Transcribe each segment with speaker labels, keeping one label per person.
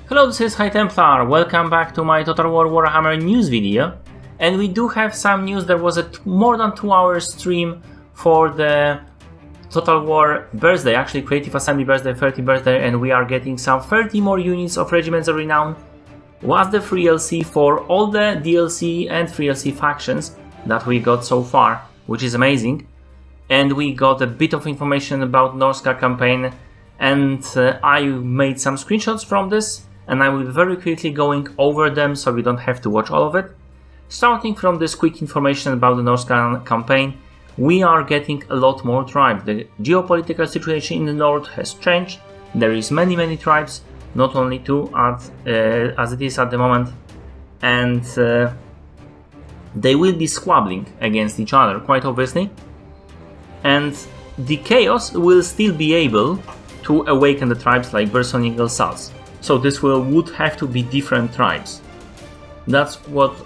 Speaker 1: Hello, this is High Templar. Welcome back to my Total War Warhammer news video. And we do have some news. There was a more than 2-hour stream for the Total War birthday, actually Creative Assembly birthday, 30th birthday, and we are getting some 30 more units of Regiments of Renown. Was the free DLC for all the DLC and free DLC factions that we got so far, which is amazing. And we got a bit of information about Norsca campaign, and I made some screenshots from this, and I will very quickly going over them so we don't have to watch all of it. Starting from this quick information about the Norsca campaign, we are getting a lot more tribes. The geopolitical situation in the north has changed. There is many tribes, not only two as it is at the moment, and they will be squabbling against each other, quite obviously. And the chaos will still be able to awaken the tribes like Bersonic Souls. So this would have to be different tribes. That's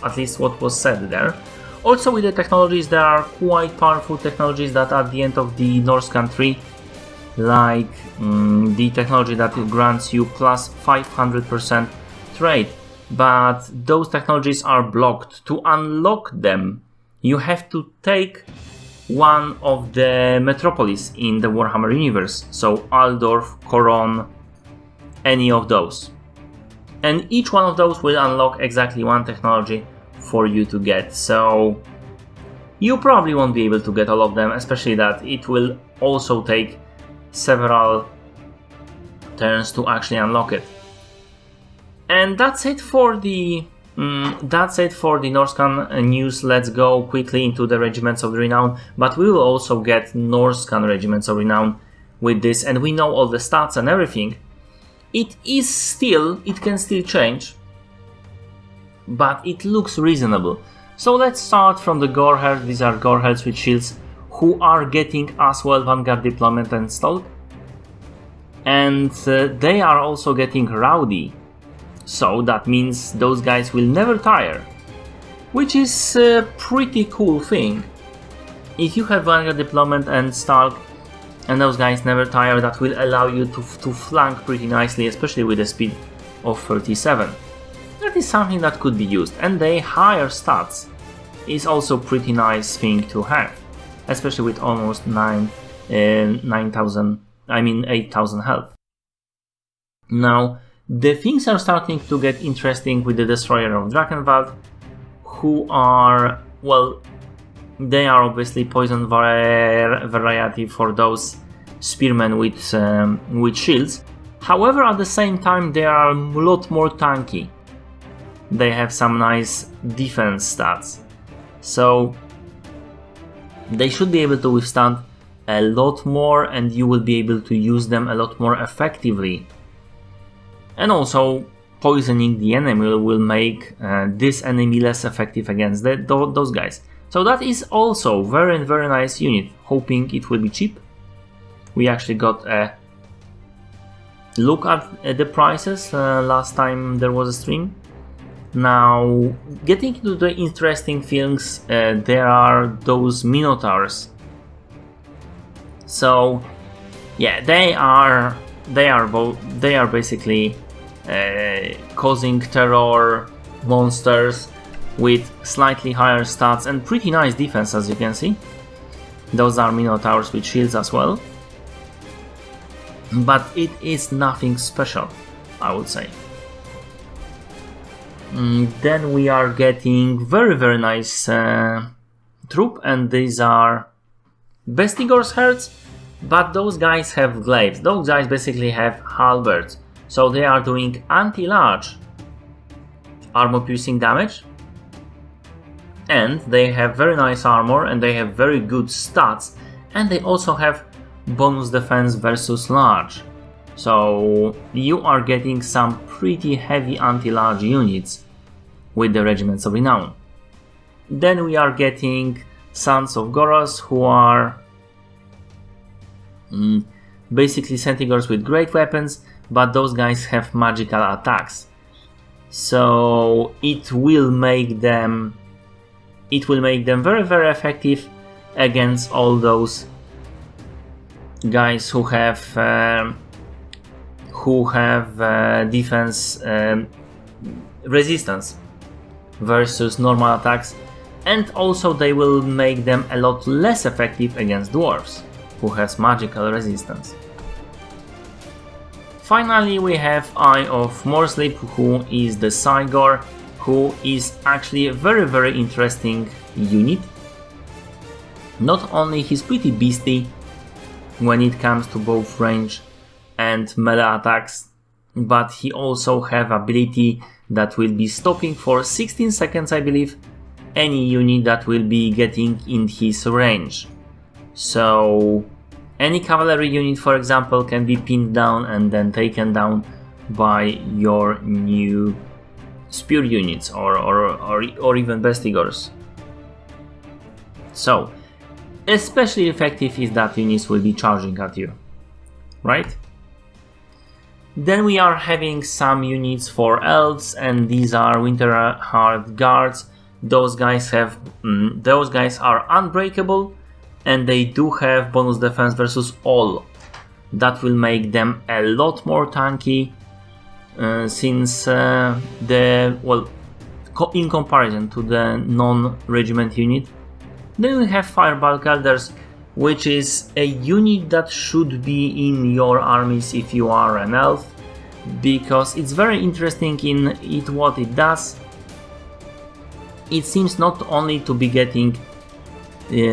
Speaker 1: at least what was said there. Also with the technologies, there are quite powerful technologies that at the end of the Norscan tree, like the technology that grants you plus 500% trade, but those technologies are blocked. To unlock them, you have to take one of the metropolis in the Warhammer universe, so Aldorf, Coron, any of those. And each one of those will unlock exactly one technology for you to get, so you probably won't be able to get all of them, especially that it will also take several turns to actually unlock it. And that's it for the Norscan news. Let's go quickly into the Regiments of Renown, but we will also get Norscan Regiments of Renown with this, and we know all the stats and everything. It can still change, but it looks reasonable. So let's start from the Goreheads. These are Goreheads with shields who are getting as well Vanguard Deployment and Stalk, and they are also getting Rowdy. So that means those guys will never tire, which is a pretty cool thing. If you have Vanguard Deployment and Stalk and those guys never tire, that will allow you to flank pretty nicely, especially with a speed of 37. That is something that could be used, and the higher stats is also pretty nice thing to have, especially with almost 8,000 health. Now, the things are starting to get interesting with the Destroyer of Dragonbug, who are, well, they are obviously poison variety for those spearmen with shields. However, at the same time, they are a lot more tanky. They have some nice defense stats, so they should be able to withstand a lot more, and you will be able to use them a lot more effectively. And also, poisoning the enemy will make this enemy less effective against those guys. So that is also very nice unit. Hoping it will be cheap. We actually got a look at the prices last time there was a stream. Now, getting into the interesting things, there are those Minotaurs. So, yeah, they are basically causing terror monsters with slightly higher stats and pretty nice defense, as you can see. Those are Minotaurs with shields as well, but it is nothing special, I would say. Then we are getting very nice troop, and these are Bestigor's herds, but those guys have glaives. Those guys basically have halberds, so they are doing anti-large armor piercing damage, and they have very nice armor, and they have very good stats, and they also have bonus defense versus large. So you are getting some pretty heavy anti-large units with the Regiments of Renown. Then we are getting Sons of Goros, who are basically Centaurs with great weapons, but those guys have magical attacks. So it will make them very effective against all those guys who have who have defense resistance versus normal attacks, and also they will make them a lot less effective against dwarves, who has magical resistance. Finally, we have Eye of Morsleep, who is the Cygor, who is actually a very interesting unit. Not only he's pretty beastly when it comes to both range and melee attacks, but he also have ability that will be stopping for 16 seconds, I believe, any unit that will be getting in his range. So any cavalry unit, for example, can be pinned down and then taken down by your new spear units or even bestigors. So especially effective if that units will be charging at you, right? Then we are having some units for elves, and these are Winterheart Guards. Those guys are unbreakable, and they do have bonus defense versus all. That will make them a lot more tanky, since in comparison to the non-regiment unit. Then we have Fireball Elders, which is a unit that should be in your armies if you are an elf, because it's very interesting in what it does. It seems not only to be getting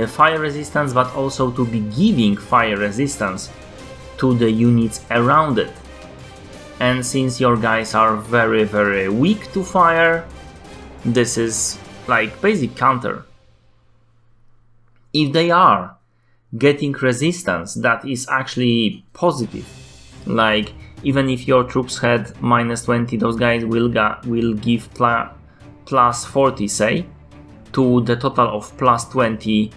Speaker 1: fire resistance, but also to be giving fire resistance to the units around it. And since your guys are very weak to fire, this is like basic counter. If they are getting resistance that is actually positive, like even if your troops had -20, those guys will give plus 40, say, to the total of +20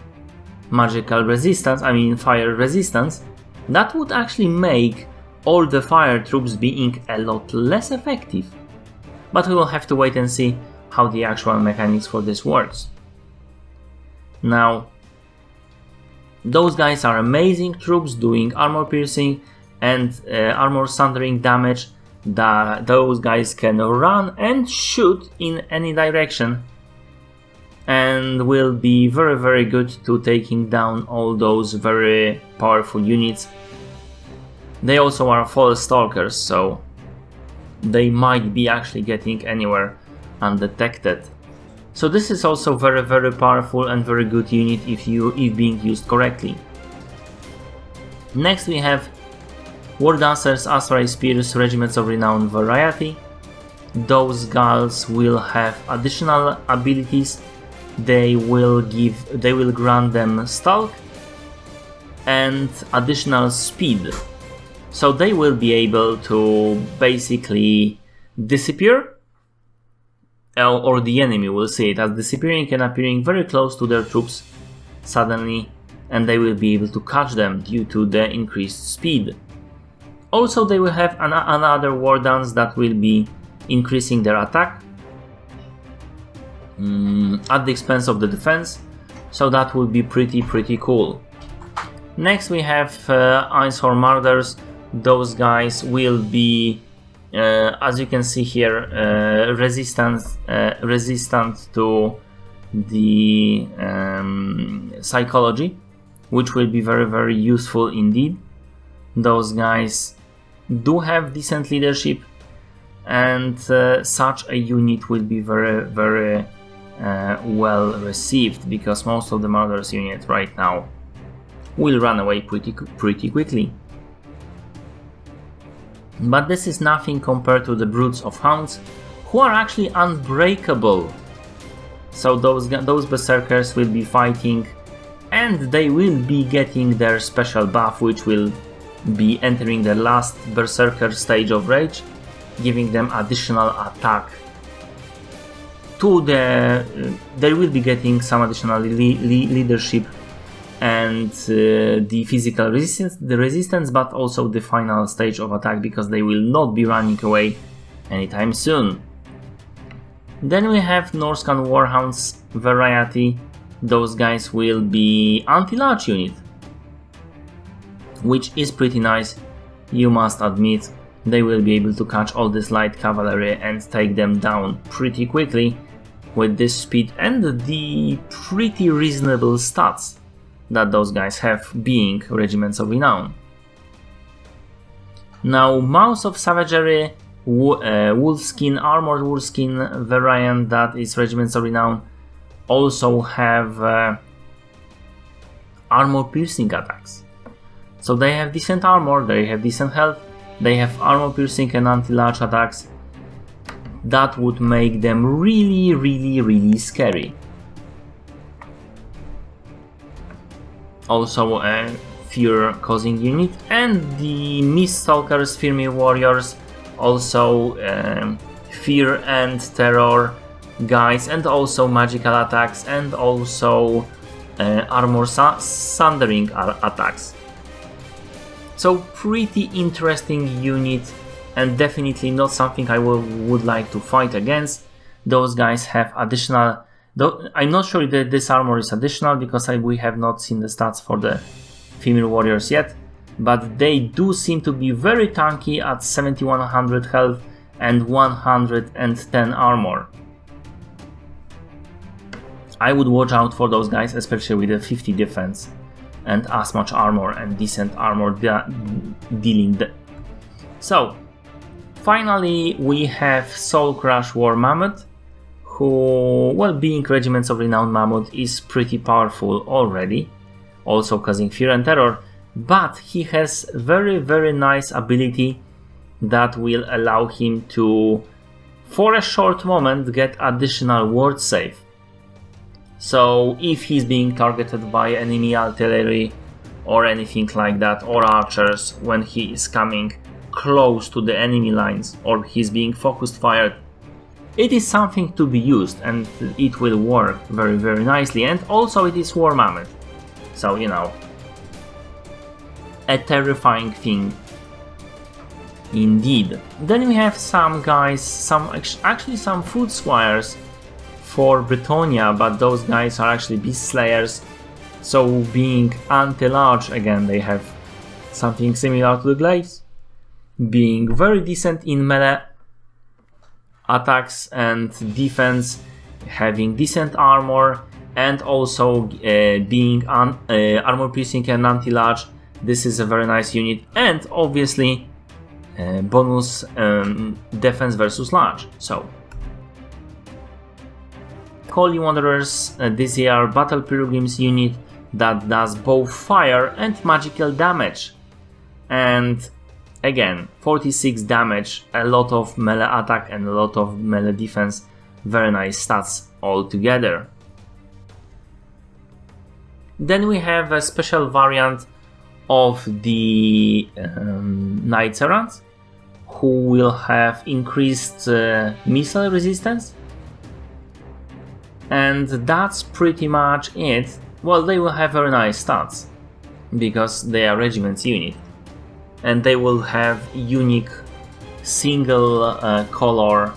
Speaker 1: magical resistance, I mean fire resistance, that would actually make all the fire troops being a lot less effective. But we will have to wait and see how the actual mechanics for this works. Now, those guys are amazing troops doing armor piercing and armor sundering damage. Those guys can run and shoot in any direction and will be very good to taking down all those very powerful units. They also are false stalkers, so they might be actually getting anywhere undetected. So this is also very powerful and very good unit if being used correctly. Next we have War Dancers, Asrai Spears, Regiments of Renown Variety. Those guys will have additional abilities. They will grant them Stalk and additional speed. So they will be able to basically disappear, or the enemy will see it as disappearing and appearing very close to their troops suddenly, and they will be able to catch them due to the increased speed. Also, they will have another war dance that will be increasing their attack at the expense of the defense, so that will be pretty cool. Next we have Einshorn Marauders. Those guys will be, as you can see here, resistant to the psychology, which will be very useful indeed. Those guys do have decent leadership, and such a unit will be very well received, because most of the Marauders unit right now will run away pretty quickly. But this is nothing compared to the Brutes of Hounds, who are actually unbreakable. So those berserkers will be fighting, and they will be getting their special buff, which will be entering the last berserker stage of rage, giving them additional attack. They will be getting some additional leadership and the physical resistance, but also the final stage of attack, because they will not be running away anytime soon. Then we have Norscan Warhounds Variety. Those guys will be anti-large unit, which is pretty nice, you must admit. they will be able to catch all this light cavalry and take them down pretty quickly with this speed and the pretty reasonable stats that those guys have, being Regiments of Renown. Now, Mouse of Savagery, Wolfskin, Armored Wolfskin variant, that is Regiments of Renown, also have armor piercing attacks. So they have decent armor, they have decent health, they have armor piercing and anti-large attacks. That would make them really scary. Also a fear causing unit, and the Mist Stalkers, Firmir Warriors, also fear and terror guys, and also magical attacks, and also armor sundering attacks. So pretty interesting unit, and definitely not something I would like to fight against. Those guys have additional, though I'm not sure that this armor is additional because we have not seen the stats for the Female Warriors yet, but they do seem to be very tanky at 7100 health and 110 armor. I would watch out for those guys, especially with the 50 defense and as much armor and decent armor dealing. So finally we have Soul Crush War Mammoth, who, well, being Regiments of Renown Mammoth, is pretty powerful already, also causing fear and terror, but he has very nice ability that will allow him to, for a short moment, get additional ward save. So if he's being targeted by enemy artillery or anything like that, or archers, when he is coming close to the enemy lines, or he's being focused fired, it is something to be used, and it will work very nicely. And also it is War Mammoth, so you know, a terrifying thing indeed. Then we have some guys, actually some food squires for Britannia, but those guys are actually beast slayers. So being anti-large, again, they have something similar to the glaives, being very decent in melee attacks and defense, having decent armor, and also being armor piercing and anti-large. This is a very nice unit, and obviously bonus defense versus large. So Holy Wanderers, this are Battle Pilgrims unit that does both fire and magical damage, and again 46 damage, a lot of melee attack and a lot of melee defense. Very nice stats all together. Then we have a special variant of the Knights Errant, who will have increased missile resistance, and that's pretty much it. Well, they will have very nice stats because they are Regiments unit, and they will have unique single color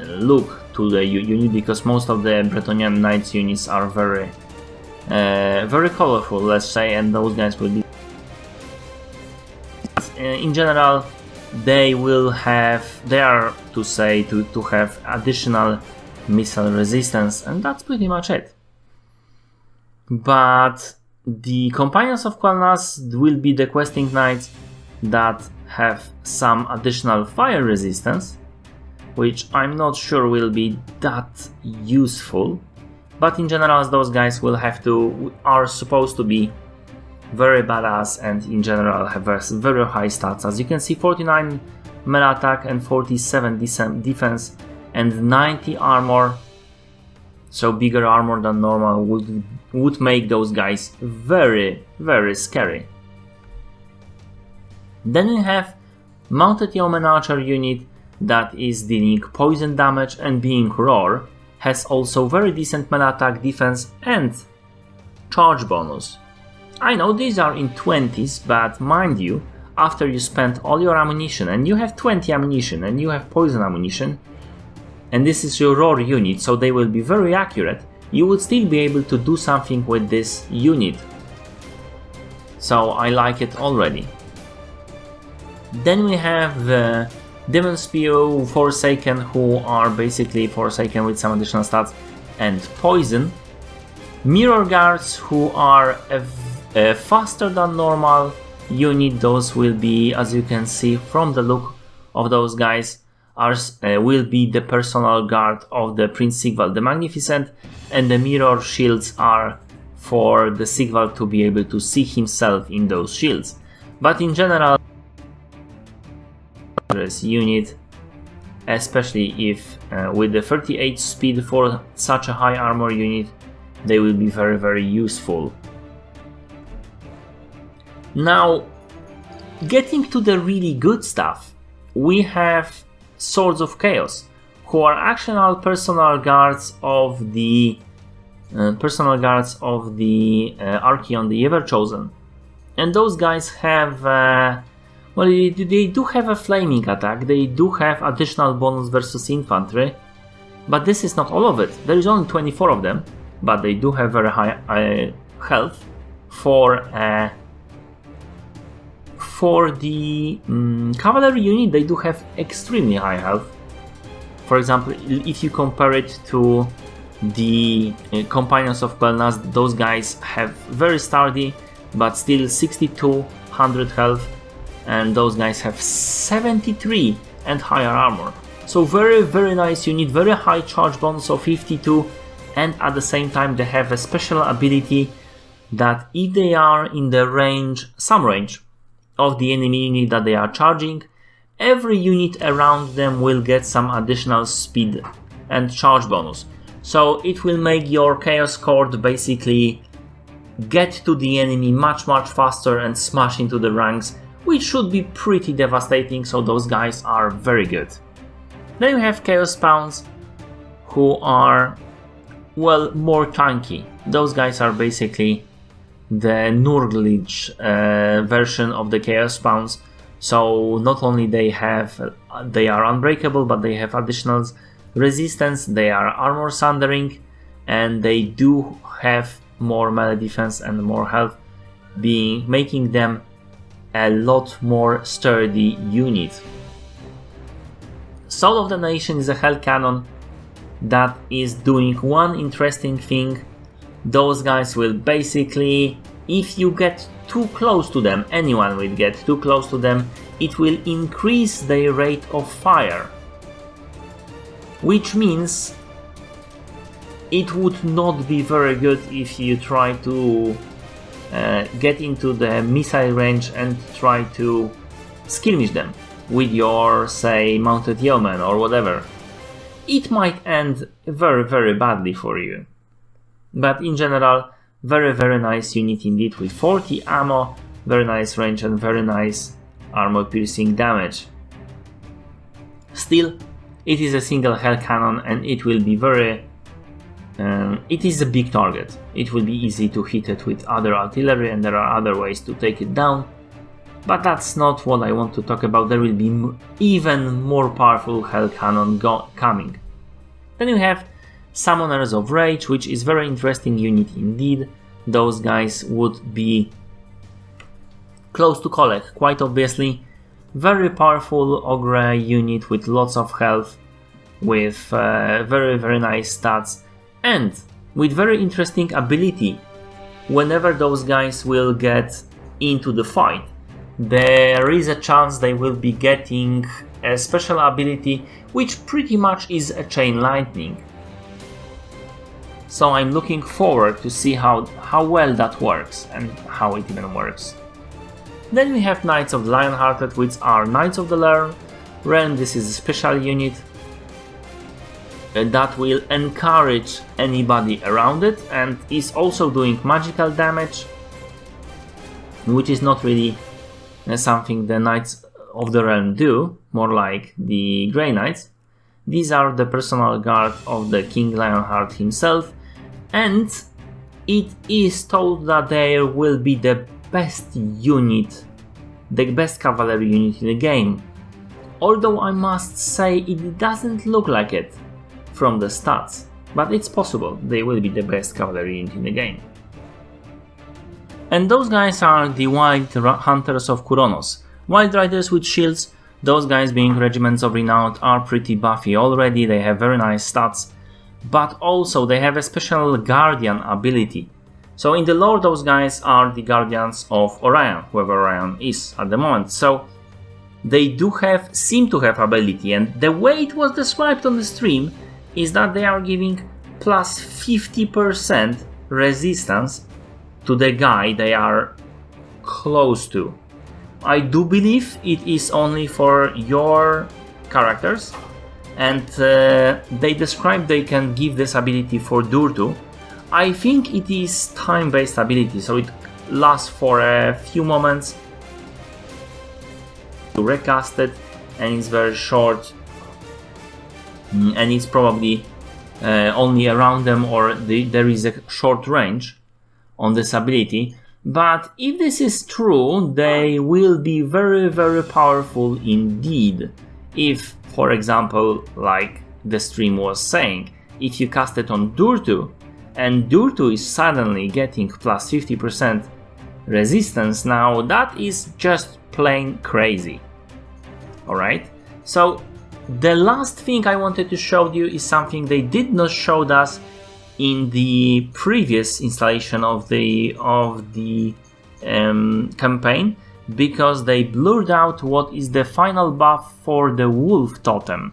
Speaker 1: look to the unit, because most of the Bretonnian Knights units are very colorful, let's say, and those guys will be. In general, they are to have additional missile resistance, and that's pretty much it. But the Companions of Quel'Nath will be the questing knights that have some additional fire resistance, which I'm not sure will be that useful. But in general, those guys are supposed to be very badass, and in general have very high stats. As you can see, 49 melee attack and 47 defense and 90 armor. So bigger armor than normal would make those guys very scary. Then we have Mounted Yeoman Archer unit that is dealing poison damage and being roar, has also very decent melee attack, defense and charge bonus. I know these are in 20s, but mind you, after you spend all your ammunition and you have 20 ammunition and you have poison ammunition, and this is your roar unit, so they will be very accurate, you would still be able to do something with this unit. So I like it already. Then we have the Demon Spear Forsaken, who are basically Forsaken with some additional stats and poison. Mirror Guards, who are a faster than normal unit. Those will be, as you can see from the look of those guys, will be the personal guard of the Prince Sigvald the Magnificent, and the Mirror Shields are for the Sigvald to be able to see himself in those shields. But in general, this unit, especially if with the 38 speed for such a high armor unit, they will be very, very useful. Now, getting to the really good stuff, we have Swords of Chaos, who are actual personal guards of the Archeon, the Everchosen, and those guys have well, they do have a flaming attack. They do have additional bonus versus infantry, but this is not all of it. There is only 24 of them, but they do have very high health. For the cavalry unit, they do have extremely high health. For example, if you compare it to the Companions of Belnas, those guys have very sturdy, but still 6200 health, and those guys have 73 and higher armor. So very, very nice unit, very high charge bonus of 52, and at the same time they have a special ability that if they are in the range, some range, of the enemy unit that they are charging, every unit around them will get some additional speed and charge bonus. So it will make your Chaos Court basically get to the enemy much faster and smash into the ranks, which should be pretty devastating, so those guys are very good. Then you have Chaos Spawns, who are, well, more tanky. Those guys are basically the Nurgle version of the Chaos Spawns. So not only they are unbreakable, but they have additional resistance, they are armor sundering, and they do have more melee defense and more health, making them a lot more sturdy unit. Soul of the Nation is a Hell Cannon that is doing one interesting thing. Those guys will basically, if you get too close to them, anyone will get too close to them, it will increase their rate of fire. Which means it would not be very good if you try to get into the missile range and try to skirmish them with your, say, mounted yeoman or whatever. It might end very, very badly for you. But in general, very, very nice unit indeed, with 40 ammo, very nice range and very nice armor piercing damage. Still, it is a single Hell Cannon and it will be very... it is a big target. It will be easy to hit it with other artillery, and there are other ways to take it down. But that's not what I want to talk about. There will be even more powerful Hell Cannon coming. Then you have Summoners of Rage, which is very interesting unit indeed. Those guys would be close to Kolek, quite obviously. Very powerful Ogre unit with lots of health, with very, very nice stats, and with very interesting ability. Whenever those guys will get into the fight, there is a chance they will be getting a special ability, which pretty much is a Chain Lightning. So I'm looking forward to see how well that works and how it even works. Then we have Knights of the Lionhearted, which are Knights of the Realm. This is a special unit that will encourage anybody around it and is also doing magical damage, which is not really something the Knights of the Realm do, more like the Grey Knights. These are the personal guard of the King Lionheart himself, and it is told that they will be the best unit, the best cavalry unit in the game. Although I must say it doesn't look like it from the stats, but it's possible they will be the best cavalry unit in the game. And those guys are the Wild Hunters of Kuronos. Wild Riders with shields, those guys being Regiments of Renown, are pretty buffy already, they have very nice stats, but also they have a special Guardian ability. So in the lore those guys are the Guardians of Orion, whoever Orion is at the moment. So they seem to have ability, and the way it was described on the stream is that they are giving plus 50% resistance to the guy they are close to. I do believe it is only for your characters, and they describe they can give this ability for Durtu. I think it is time-based ability, so it lasts for a few moments to recast it, and it's very short, and it's probably only around them, or there is a short range on this ability. But if this is true, they will be very, very powerful indeed. If, for example, like the stream was saying, if you cast it on Durtu, and Durtu is suddenly getting plus 50% resistance, now that is just plain crazy. Alright, so the last thing I wanted to show you is something they did not show us in the previous installation of the campaign, because they blurred out what is the final buff for the wolf totem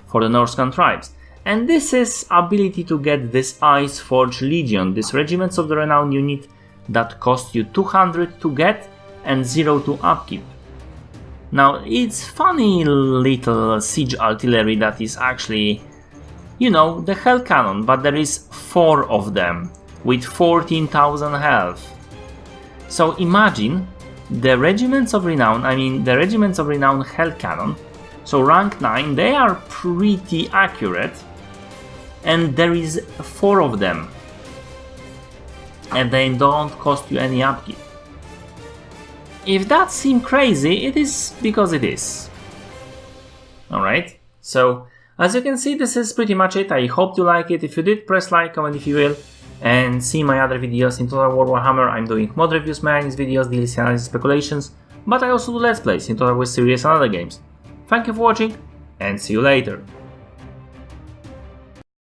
Speaker 1: for the Norscan tribes. And this is ability to get this Ice Forge Legion, this Regiments of the Renown unit that cost you 200 to get and 0 to upkeep. Now it's funny little siege artillery that is actually, you know, the Hell Cannon, but there is 4 of them with 14,000 health. So imagine the Regiments of Renown, the Regiments of Renown Hell Cannon, so rank 9, they are pretty accurate, and there is 4 of them, and they don't cost you any upkeep. If that seems crazy, it is because it is. Alright, so as you can see, this is pretty much it. I hope you like it. If you did, press like, comment if you will, and see my other videos in Total War Warhammer. I'm doing mod reviews, mechanics videos, DLC analysis, speculations, but I also do let's plays in Total War series and other games. Thank you for watching, and see you later.